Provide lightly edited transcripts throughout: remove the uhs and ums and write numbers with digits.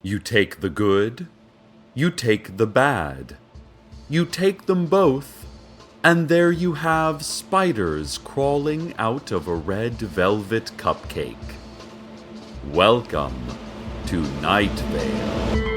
You take the good, you take the bad. You take them both, and there you have spiders crawling out of a red velvet cupcake. Welcome to Night Vale.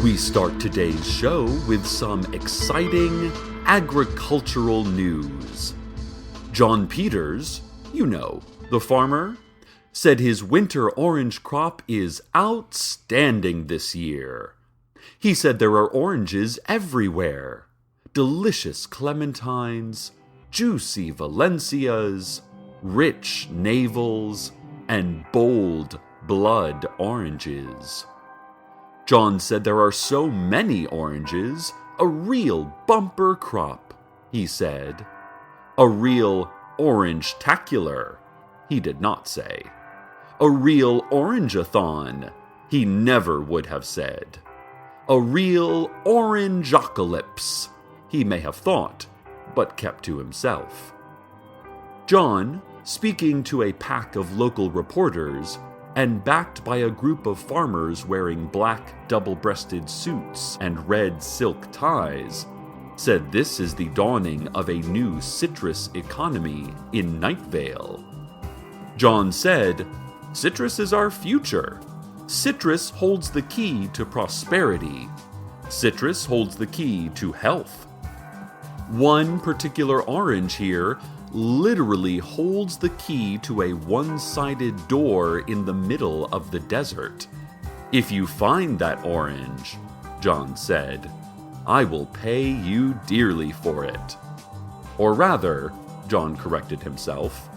We start today's show with some exciting agricultural news. John Peters, you know, the farmer, said his winter orange crop is outstanding this year. He said there are oranges everywhere. Delicious clementines, juicy Valencias, rich navels, and bold blood oranges. John said there are so many oranges, a real bumper crop, he said. A real orange-tacular, he did not say. A real orange-a-thon, he never would have said. A real orange-ocalypse, he may have thought, but kept to himself. John, speaking to a pack of local reporters, and backed by a group of farmers wearing black double-breasted suits and red silk ties, said this is the dawning of a new citrus economy in Night Vale. John said, "Citrus is our future. Citrus holds the key to prosperity. Citrus holds the key to health. One particular orange here literally holds the key to a one-sided door in the middle of the desert. If you find that orange," John said, "I will pay you dearly for it." Or rather, John corrected himself,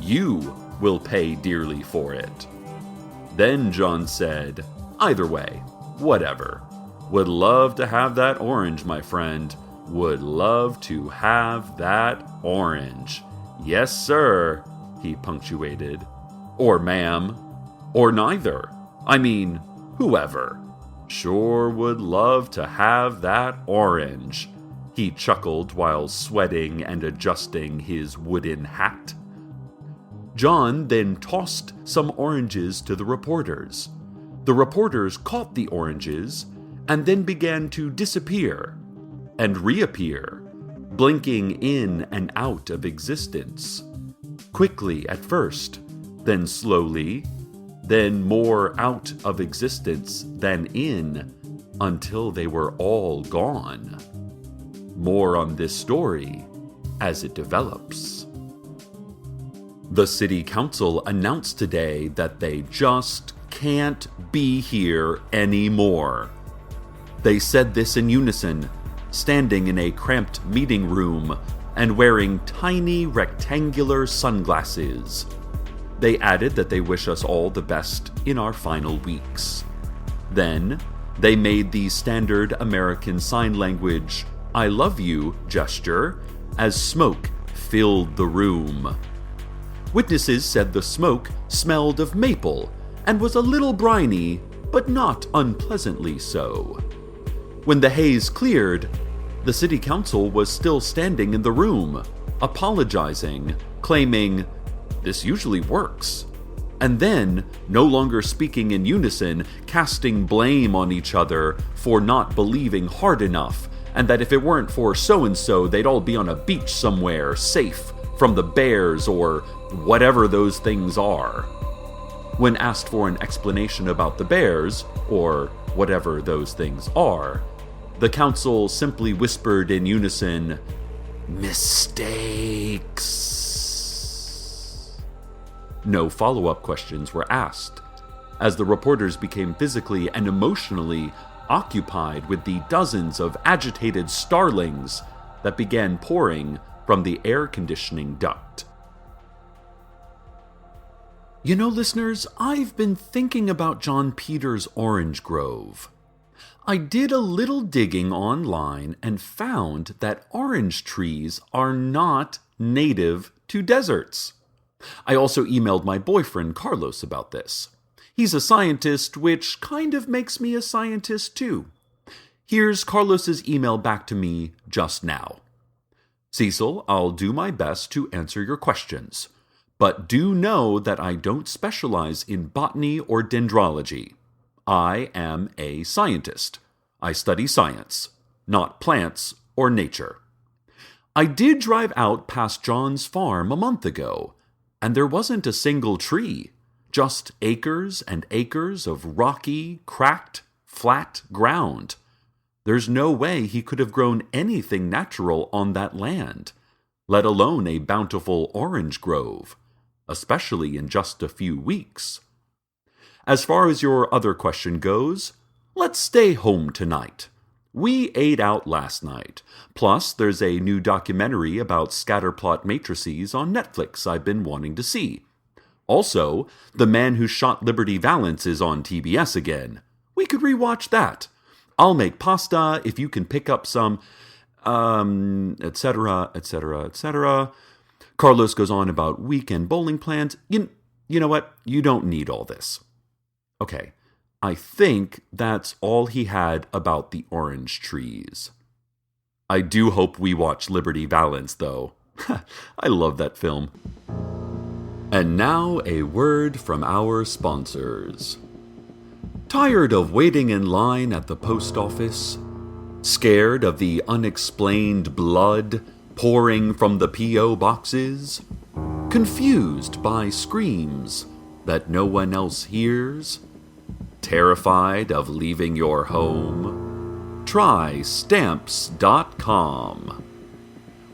"you will pay dearly for it." Then John said, "Either way, whatever. Would love to have that orange, my friend. Would love to have that orange. Yes, sir," he punctuated. Or ma'am. Or neither. I mean, whoever. Sure would love to have that orange, he chuckled while sweating and adjusting his wooden hat. John then tossed some oranges to the reporters. The reporters caught the oranges and then began to disappear and reappear, blinking in and out of existence. Quickly at first, then slowly, then more out of existence than in, until they were all gone. More on this story as it develops. The city council announced today that they just can't be here anymore. They said this in unison, standing in a cramped meeting room and wearing tiny rectangular sunglasses. They added that they wish us all the best in our final weeks. Then, they made the standard American Sign Language "I love you" gesture as smoke filled the room. Witnesses said the smoke smelled of maple and was a little briny, but not unpleasantly so. When the haze cleared, the city council was still standing in the room, apologizing, claiming, "This usually works," and then, no longer speaking in unison, casting blame on each other for not believing hard enough, and that if it weren't for so-and-so, they'd all be on a beach somewhere, safe from the bears or whatever those things are. When asked for an explanation about the bears, or whatever those things are, the council simply whispered in unison, "Mistakes." No follow-up questions were asked, as the reporters became physically and emotionally occupied with the dozens of agitated starlings that began pouring from the air conditioning duct. You know, listeners, I've been thinking about John Peters' orange grove. I did a little digging online and found that orange trees are not native to deserts. I also emailed my boyfriend Carlos about this. He's a scientist, which kind of makes me a scientist too. Here's Carlos's email back to me just now. Cecil, I'll do my best to answer your questions, but do know that I don't specialize in botany or dendrology. I am a scientist. I study science, not plants or nature. I did drive out past John's farm a month ago, and there wasn't a single tree, just acres and acres of rocky, cracked, flat ground. There's no way he could have grown anything natural on that land, let alone a bountiful orange grove, especially in just a few weeks. As far as your other question goes, let's stay home tonight. We ate out last night. Plus, there's a new documentary about scatterplot matrices on Netflix I've been wanting to see. Also, The Man Who Shot Liberty Valance is on TBS again. We could rewatch that. I'll make pasta if you can pick up some, etc., etc., etc. Carlos goes on about weekend bowling plans. You know what? You don't need all this. Okay, I think that's all he had about the orange trees. I do hope we watch Liberty Valance, though. I love that film. And now a word from our sponsors. Tired of waiting in line at the post office? Scared of the unexplained blood pouring from the P.O. boxes? Confused by screams that no one else hears? Terrified of leaving your home? Try Stamps.com.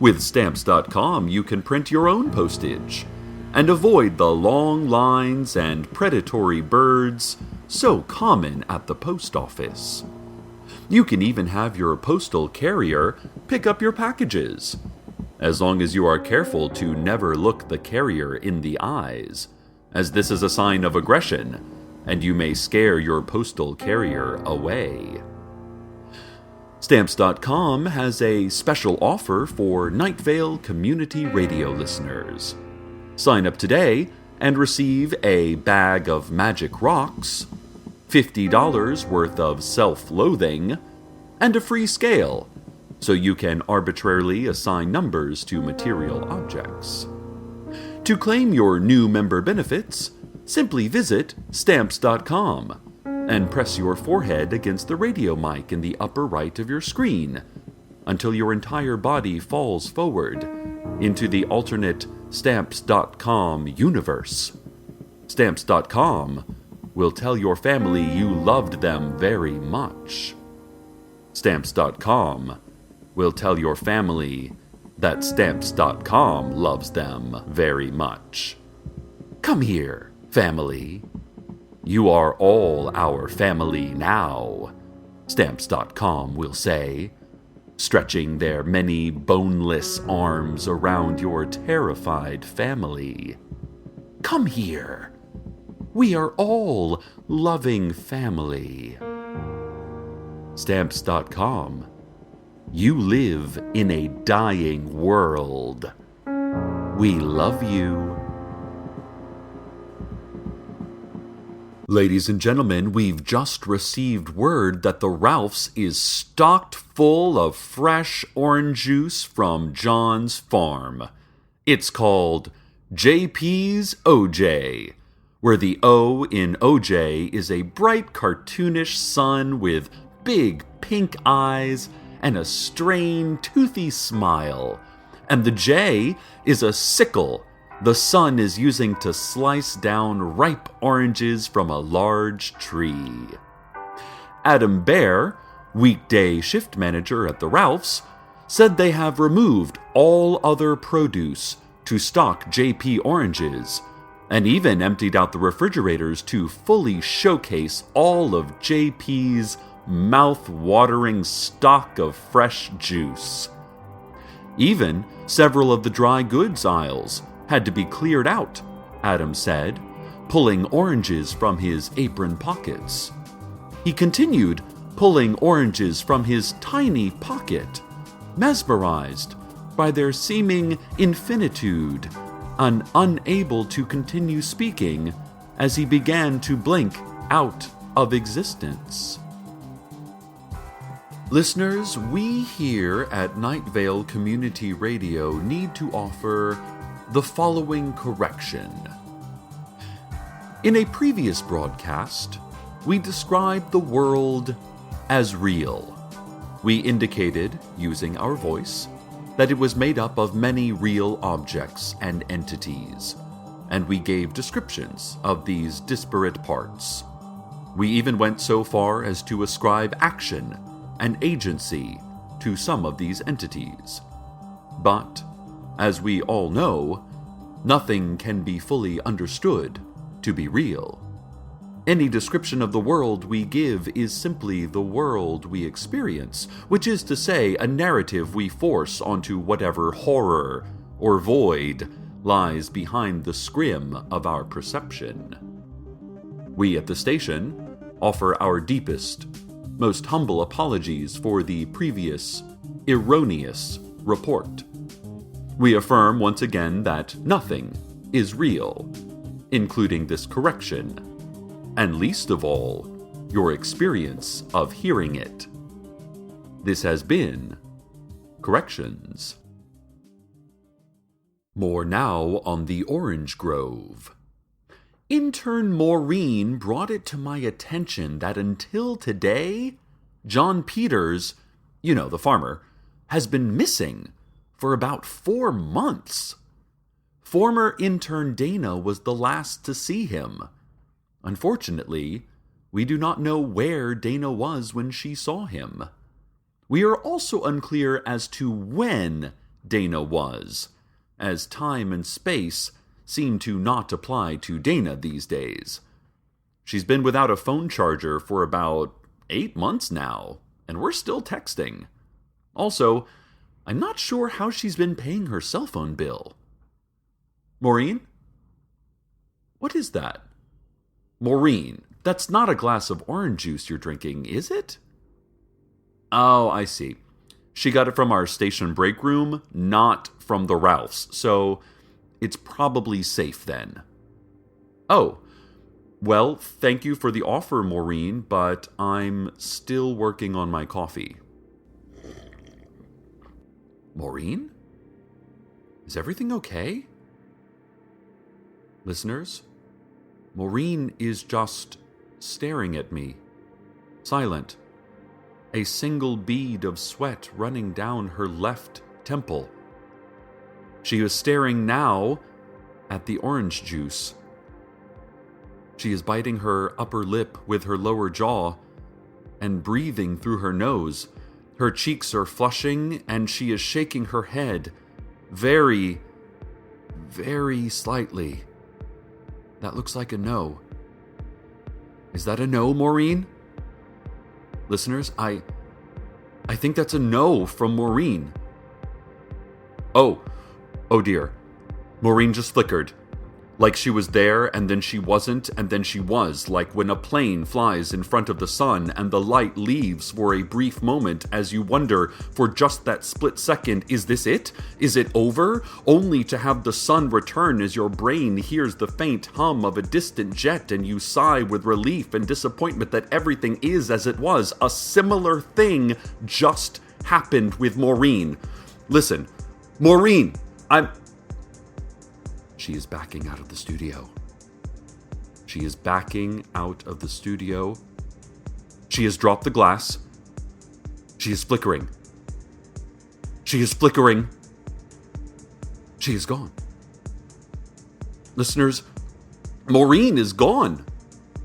With Stamps.com, you can print your own postage and avoid the long lines and predatory birds so common at the post office. You can even have your postal carrier pick up your packages, as long as you are careful to never look the carrier in the eyes, as this is a sign of aggression, and you may scare your postal carrier away. Stamps.com has a special offer for Night Vale Community Radio listeners. Sign up today and receive a bag of magic rocks, $50 worth of self-loathing, and a free scale, so you can arbitrarily assign numbers to material objects. To claim your new member benefits, simply visit Stamps.com and press your forehead against the radio mic in the upper right of your screen until your entire body falls forward into the alternate Stamps.com universe. Stamps.com will tell your family you loved them very much. Stamps.com will tell your family that Stamps.com loves them very much. Come here, family. You are all our family now, Stamps.com will say, stretching their many boneless arms around your terrified family. Come here. We are all loving family. Stamps.com. You live in a dying world. We love you. Ladies and gentlemen, we've just received word that the Ralphs is stocked full of fresh orange juice from John's farm. It's called JP's OJ, where the O in OJ is a bright cartoonish sun with big pink eyes and a strained, toothy smile. And the J is a sickle the sun is using to slice down ripe oranges from a large tree. Adam Bear, weekday shift manager at the Ralphs, said they have removed all other produce to stock JP oranges, and even emptied out the refrigerators to fully showcase all of JP's mouth-watering stock of fresh juice. Even several of the dry goods aisles had to be cleared out, Adam said, pulling oranges from his apron pockets. He continued pulling oranges from his tiny pocket, mesmerized by their seeming infinitude and unable to continue speaking as he began to blink out of existence. Listeners, we here at Night Vale Community Radio need to offer the following correction. In a previous broadcast, we described the world as real. We indicated, using our voice, that it was made up of many real objects and entities, and we gave descriptions of these disparate parts. We even went so far as to ascribe action and agency to some of these entities. But, as we all know, nothing can be fully understood to be real. Any description of the world we give is simply the world we experience, which is to say, a narrative we force onto whatever horror or void lies behind the scrim of our perception. We at the station offer our deepest, most humble apologies for the previous, erroneous report. We affirm once again that nothing is real, including this correction, and least of all, your experience of hearing it. This has been Corrections. More now on the Orange Grove. Intern Maureen brought it to my attention that until today, John Peters, the farmer, has been missing for about 4 months. Former intern Dana was the last to see him. Unfortunately, we do not know where Dana was when she saw him. We are also unclear as to when Dana was, as time and space seem to not apply to Dana these days. She's been without a phone charger for about 8 months now, and we're still texting. Also, I'm not sure how she's been paying her cell phone bill. Maureen? What is that? Maureen, that's not a glass of orange juice you're drinking, is it? Oh, I see. She got it from our station break room, not from the Ralphs, so it's probably safe then. Oh, well, thank you for the offer, Maureen, but I'm still working on my coffee. Maureen? Is everything okay? Listeners, Maureen is just staring at me, silent, a single bead of sweat running down her left temple. She is staring now at the orange juice. She is biting her upper lip with her lower jaw and breathing through her nose. Her cheeks are flushing and she is shaking her head very, very slightly. That looks like a no. Is that a no, Maureen? Listeners, I think that's a no from Maureen. Oh dear. Maureen just flickered. Like she was there, and then she wasn't, and then she was, like when a plane flies in front of the sun and the light leaves for a brief moment as you wonder for just that split second, is this it? Is it over? Only to have the sun return as your brain hears the faint hum of a distant jet and you sigh with relief and disappointment that everything is as it was. A similar thing just happened with Maureen. Listen, Maureen, She is backing out of the studio. She is backing out of the studio. She has dropped the glass. She is flickering. She is flickering. She is gone. Listeners, Maureen is gone.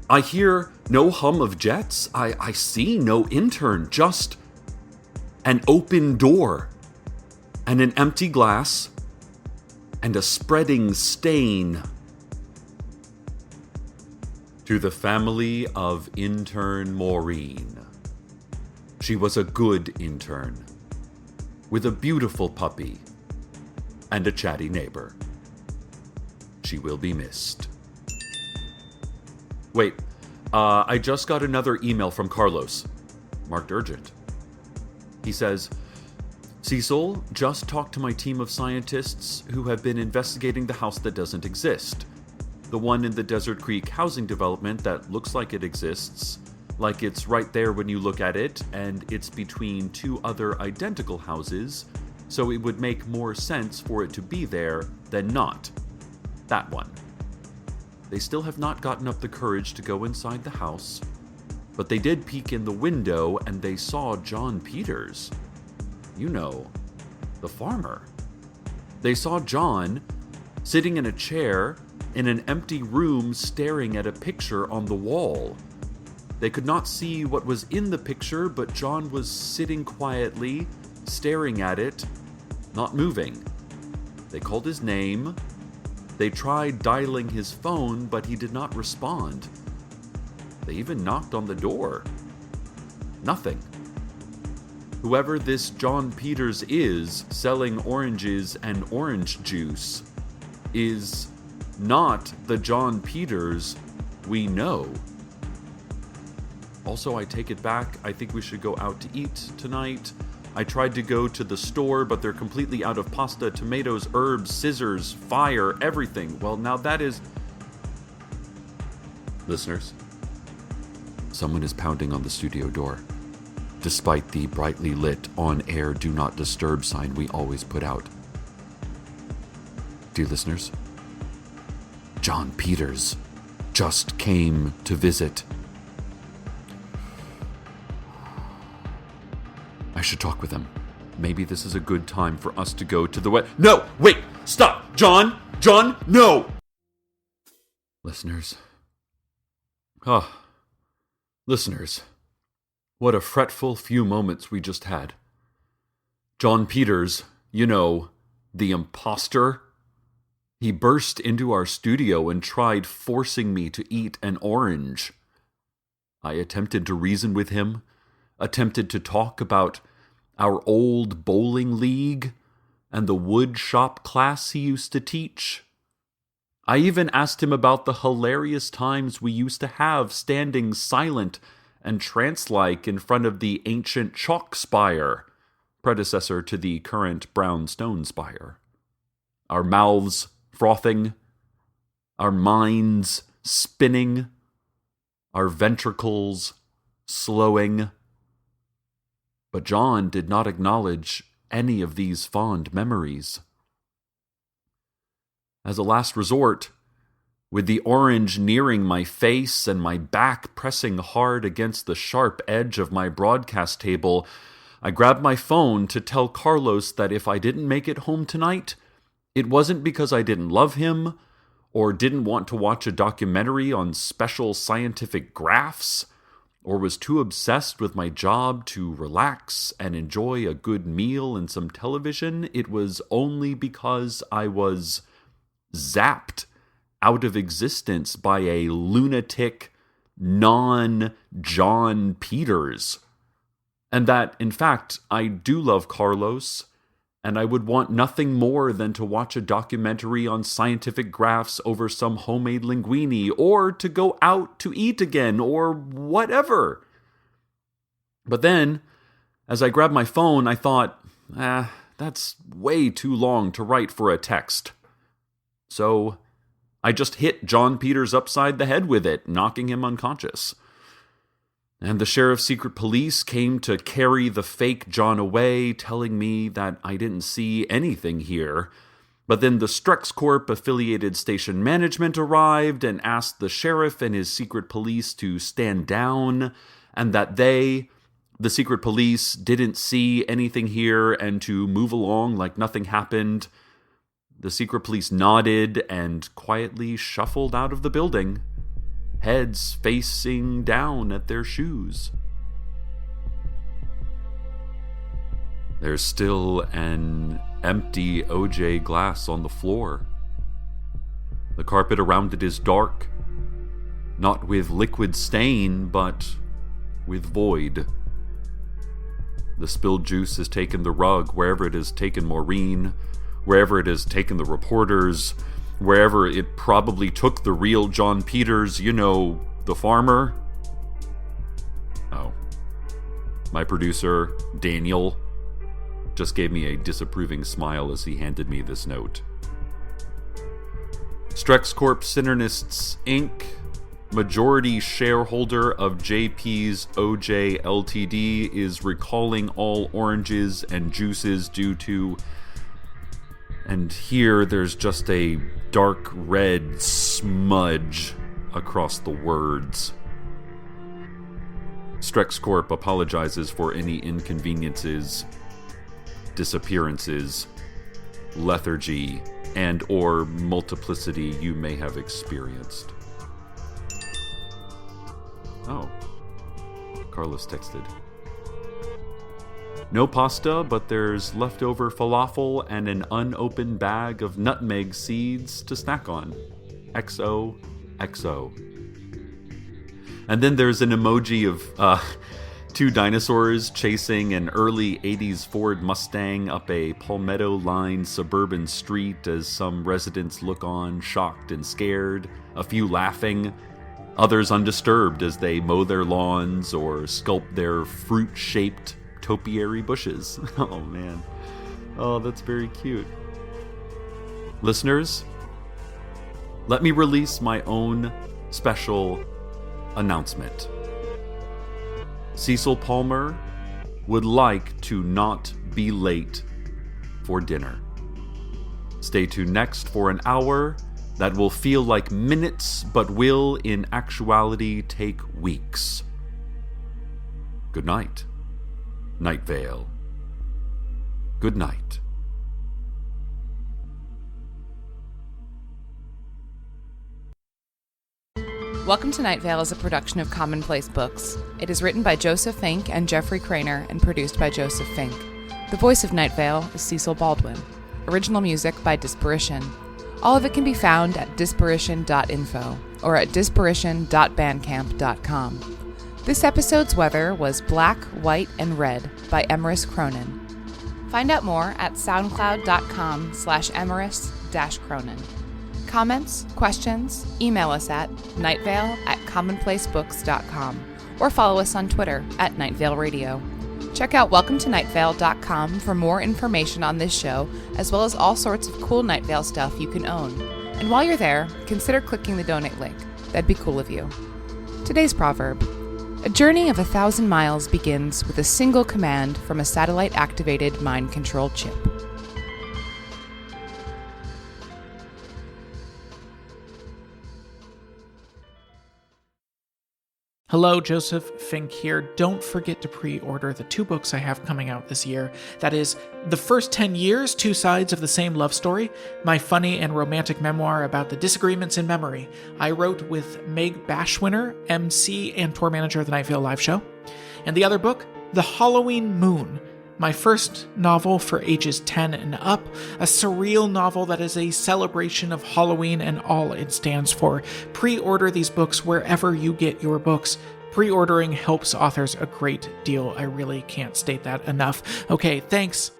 I hear no hum of jets. I see no intern, just an open door and an empty glass and a spreading stain. To the family of intern Maureen. She was a good intern, with a beautiful puppy and a chatty neighbor. She will be missed. Wait, I just got another email from Carlos, marked urgent. He says, Cecil, just talked to my team of scientists who have been investigating the house that doesn't exist. The one in the Desert Creek housing development that looks like it exists, like it's right there when you look at it, and it's between two other identical houses, so it would make more sense for it to be there than not. That one. They still have not gotten up the courage to go inside the house, but they did peek in the window and they saw John Peters. You know, the farmer. They saw John sitting in a chair in an empty room staring at a picture on the wall. They could not see what was in the picture, but John was sitting quietly, staring at it, not moving. They called his name. They tried dialing his phone, but he did not respond. They even knocked on the door. Nothing. Whoever this John Peters is, selling oranges and orange juice, is not the John Peters we know. Also, I take it back. I think we should go out to eat tonight. I tried to go to the store, but they're completely out of pasta, tomatoes, herbs, scissors, fire, everything. Well, now that is... Listeners, someone is pounding on the studio door, despite the brightly lit, on-air, do not disturb sign we always put out. Dear listeners, John Peters just came to visit. I should talk with him. Maybe this is a good time for us to go to the No! Wait! Stop! John! John! No! Listeners. Listeners. What a fretful few moments we just had. John Peters, you know, the imposter. He burst into our studio and tried forcing me to eat an orange. I attempted to reason with him, attempted to talk about our old bowling league and the wood shop class he used to teach. I even asked him about the hilarious times we used to have standing silent and trance-like in front of the ancient chalk spire, predecessor to the current brown stone spire. Our mouths frothing, our minds spinning, our ventricles slowing. But John did not acknowledge any of these fond memories. As a last resort, with the orange nearing my face and my back pressing hard against the sharp edge of my broadcast table, I grabbed my phone to tell Carlos that if I didn't make it home tonight, it wasn't because I didn't love him, or didn't want to watch a documentary on special scientific graphs, or was too obsessed with my job to relax and enjoy a good meal and some television. It was only because I was zapped out of existence by a lunatic non-John Peters. And that, in fact, I do love Carlos, and I would want nothing more than to watch a documentary on scientific graphs over some homemade linguine, or to go out to eat again, or whatever. But then, as I grabbed my phone, I thought, that's way too long to write for a text. So I just hit John Peters upside the head with it, knocking him unconscious. And the sheriff's secret police came to carry the fake John away, telling me that I didn't see anything here. But then the StrexCorp affiliated station management arrived and asked the sheriff and his secret police to stand down, and that they, the secret police, didn't see anything here and to move along like nothing happened. The secret police nodded and quietly shuffled out of the building, heads facing down at their shoes. There's still an empty OJ glass on the floor. The carpet around it is dark, not with liquid stain, but with void. The spilled juice has taken the rug, wherever it has taken Maureen, wherever it has taken the reporters, wherever it probably took the real John Peters, you know, the farmer. Oh. My producer, Daniel, just gave me a disapproving smile as he handed me this note. Strex Corp Synernists Inc., majority shareholder of JP's OJ Ltd., is recalling all oranges and juices due to... And here there's just a dark red smudge across the words. Strex Corp apologizes for any inconveniences, disappearances, lethargy, and or multiplicity you may have experienced. Oh. Carlos texted. No pasta, but there's leftover falafel and an unopened bag of nutmeg seeds to snack on. XOXO. And then there's an emoji of two dinosaurs chasing an early 80s Ford Mustang up a palmetto-lined suburban street as some residents look on, shocked and scared, a few laughing, others undisturbed as they mow their lawns or sculpt their fruit-shaped topiary bushes. Oh, man. Oh, that's very cute. Listeners, let me release my own special announcement. Cecil Palmer would like to not be late for dinner. Stay tuned next for an hour that will feel like minutes, but will in actuality take weeks. Good night, Night Vale. Good night. Welcome to Night Vale is a production of Commonplace Books. It is written by Joseph Fink and Jeffrey Craner and produced by Joseph Fink. The voice of Night Vale is Cecil Baldwin. Original music by Disparition. All of it can be found at disparition.info or at disparition.bandcamp.com. This episode's weather was Black, White, and Red by Emerus Cronin. Find out more at soundcloud.com/Emerus-Cronin. Comments, questions, email us at nightvale@commonplacebooks.com or follow us on Twitter at Night Vale Radio. Check out welcometonightvale.com for more information on this show, as well as all sorts of cool Night Vale stuff you can own. And while you're there, consider clicking the donate link. That'd be cool of you. Today's proverb: a journey of 1,000 miles begins with a single command from a satellite-activated mind control chip. Hello, Joseph Fink here. Don't forget to pre-order the 2 books I have coming out this year. That is, The First 10 Years, Two Sides of the Same Love Story, my funny and romantic memoir about the disagreements in memory I wrote with Meg Bashwinner, MC and tour manager of the Night Vale Live Show. And the other book, The Halloween Moon, my first novel for ages 10 and up, a surreal novel that is a celebration of Halloween and all it stands for. Pre-order these books wherever you get your books. Pre-ordering helps authors a great deal. I really can't state that enough. Okay, thanks.